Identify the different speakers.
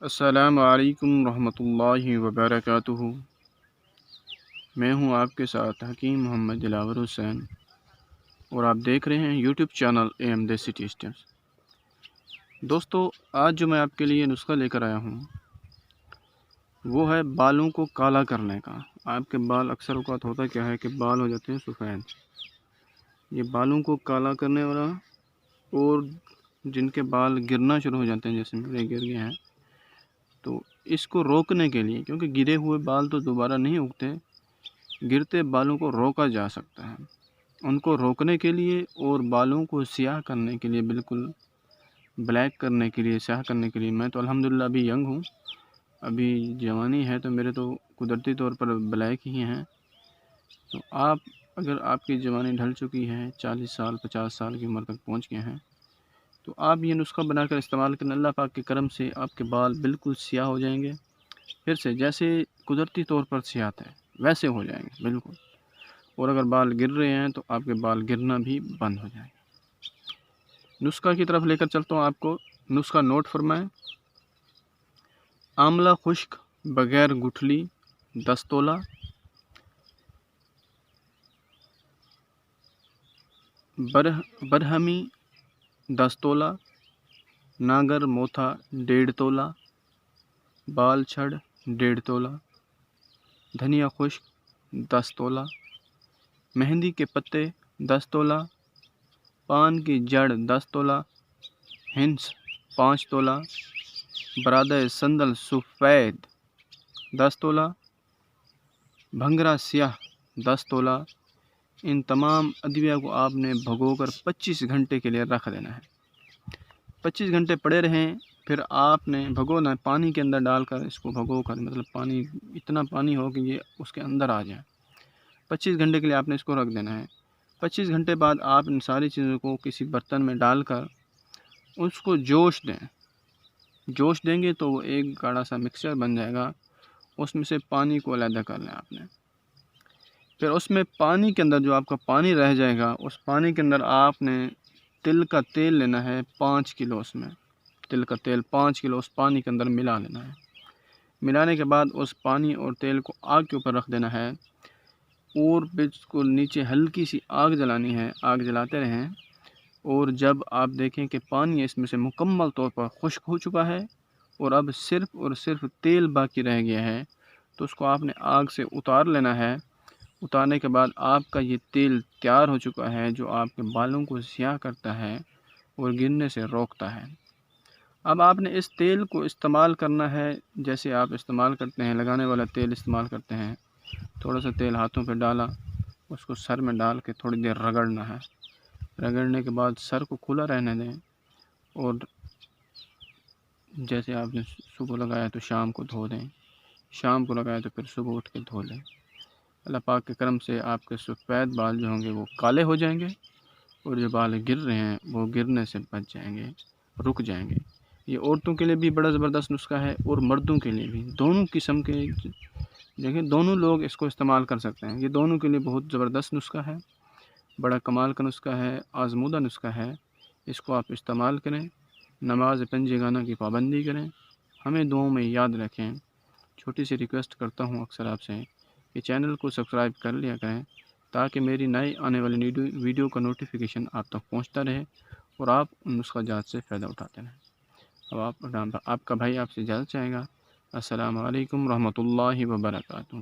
Speaker 1: السلام علیکم ورحمۃ اللہ وبرکاتہ۔ میں ہوں آپ کے ساتھ حکیم محمد دلاور حسین، اور آپ دیکھ رہے ہیں یوٹیوب چینل ایم دی سٹی اسٹیپس۔ دوستو، آج جو میں آپ کے لیے نسخہ لے کر آیا ہوں وہ ہے بالوں کو کالا کرنے کا۔ آپ کے بال اکثر اوقات ہوتا کیا ہے کہ بال ہو جاتے ہیں سفید، یہ بالوں کو کالا کرنے والا، اور جن کے بال گرنا شروع ہو جاتے ہیں جیسے میرے گر گئے ہیں، تو اس کو روکنے کے لیے، کیونکہ گرے ہوئے بال تو دوبارہ نہیں اگتے، گرتے بالوں کو روکا جا سکتا ہے۔ ان کو روکنے کے لیے اور بالوں کو سیاہ کرنے کے لیے، بالکل بلیک کرنے کے لیے، سیاہ کرنے کے لیے، میں تو الحمدللہ ابھی ینگ ہوں، ابھی جوانی ہے، تو میرے تو قدرتی طور پر بلیک ہی ہیں۔ تو اگر آپ کی جوانی ڈھل چکی ہے، 40 سال 50 سال کی عمر تک پہنچ گئے ہیں، تو آپ یہ نسخہ بنا کر استعمال کریں، اللہ پاک کے کرم سے آپ کے بال بالکل سیاہ ہو جائیں گے، پھر سے جیسے قدرتی طور پر سیاہ تھے ویسے ہو جائیں گے بالکل۔ اور اگر بال گر رہے ہیں تو آپ کے بال گرنا بھی بند ہو جائیں گے۔ نسخہ کی طرف لے کر چلتا ہوں آپ کو۔ نسخہ نوٹ فرمائیں: آملہ خشک بغیر گٹھلی 10 تولہ، برہمی 10 تولہ، ناگر موتھا 1.5 تولہ، بال چھڑ 1.5 تولہ، دھنیا خشک 10 تولہ، مہندی کے پتے 10 تولہ، پان کی جڑ 10 تولہ، ہنس 5 تولہ، برادہ سندل سفید 10 تولہ، بھنگرا سیاہ 10 تولہ۔ ان تمام ادویہ کو آپ نے بھگو کر 25 گھنٹے کے لیے رکھ دینا ہے۔ 25 گھنٹے پڑے رہیں، پھر آپ نے بھگونا ہے، پانی کے اندر ڈال کر اس کو بھگو کر، مطلب پانی اتنا پانی ہو کہ یہ اس کے اندر آ جائے۔ 25 گھنٹے کے لیے آپ نے اس کو رکھ دینا ہے۔ 25 گھنٹے بعد آپ ان ساری چیزوں کو کسی برتن میں ڈال کر اس کو جوش دیں۔ جوش دیں گے تو وہ ایک گاڑھا سا مکسچر بن جائے گا، اس میں سے پانی کو علیحدہ کر لیں آپ نے۔ پھر اس میں پانی کے اندر جو آپ کا پانی رہ جائے گا، اس پانی کے اندر آپ نے تل کا تیل لینا ہے 5 کلو، اس میں تل کا تیل 5 کلو اس پانی کے اندر ملا لینا ہے۔ ملانے کے بعد اس پانی اور تیل کو آگ کے اوپر رکھ دینا ہے، اور بالکل نیچے ہلکی سی آگ جلانی ہے، آگ جلاتے رہیں، اور جب آپ دیکھیں کہ پانی اس میں سے مکمل طور پر خشک ہو چکا ہے اور اب صرف اور صرف تیل باقی رہ گیا ہے، تو اس کو آپ نے آگ سے اتار لینا ہے۔ اتارنے کے بعد آپ کا یہ تیل تیار ہو چکا ہے، جو آپ کے بالوں کو سیاہ کرتا ہے اور گرنے سے روکتا ہے۔ اب آپ نے اس تیل کو استعمال کرنا ہے جیسے آپ استعمال کرتے ہیں، لگانے والا تیل استعمال کرتے ہیں۔ تھوڑا سا تیل ہاتھوں پہ ڈالا، اس کو سر میں ڈال کے تھوڑی دیر رگڑنا ہے۔ رگڑنے کے بعد سر کو کھلا رہنے دیں، اور جیسے آپ نے صبح لگایا تو شام کو دھو دیں، شام کو لگایا تو پھر صبح اٹھ کے دھو لیں۔ اللہ پاک کے کرم سے آپ کے سفید بال جو ہوں گے وہ کالے ہو جائیں گے، اور جو بال گر رہے ہیں وہ گرنے سے بچ جائیں گے، رک جائیں گے۔ یہ عورتوں کے لیے بھی بڑا زبردست نسخہ ہے، اور مردوں کے لیے بھی، دونوں قسم کے، دیکھیں دونوں لوگ اس کو استعمال کر سکتے ہیں۔ یہ دونوں کے لیے بہت زبردست نسخہ ہے، بڑا کمال کا نسخہ ہے، آزمودہ نسخہ ہے۔ اس کو آپ استعمال کریں، نماز پنجگانہ کی پابندی کریں، ہمیں دعاؤں میں یاد رکھیں۔ چھوٹی سی ریکویسٹ کرتا ہوں اکثر آپ سے کہ چینل کو سبسکرائب کر لیا کریں، تاکہ میری نئی آنے والی ویڈیو کا نوٹیفیکیشن آپ تک پہنچتا رہے اور آپ ان نسخہ جات سے فائدہ اٹھاتے رہیں۔ اب آپ کا بھائی آپ سے اجازت چاہے گا۔ السلام علیکم ورحمۃ اللہ وبرکاتہ۔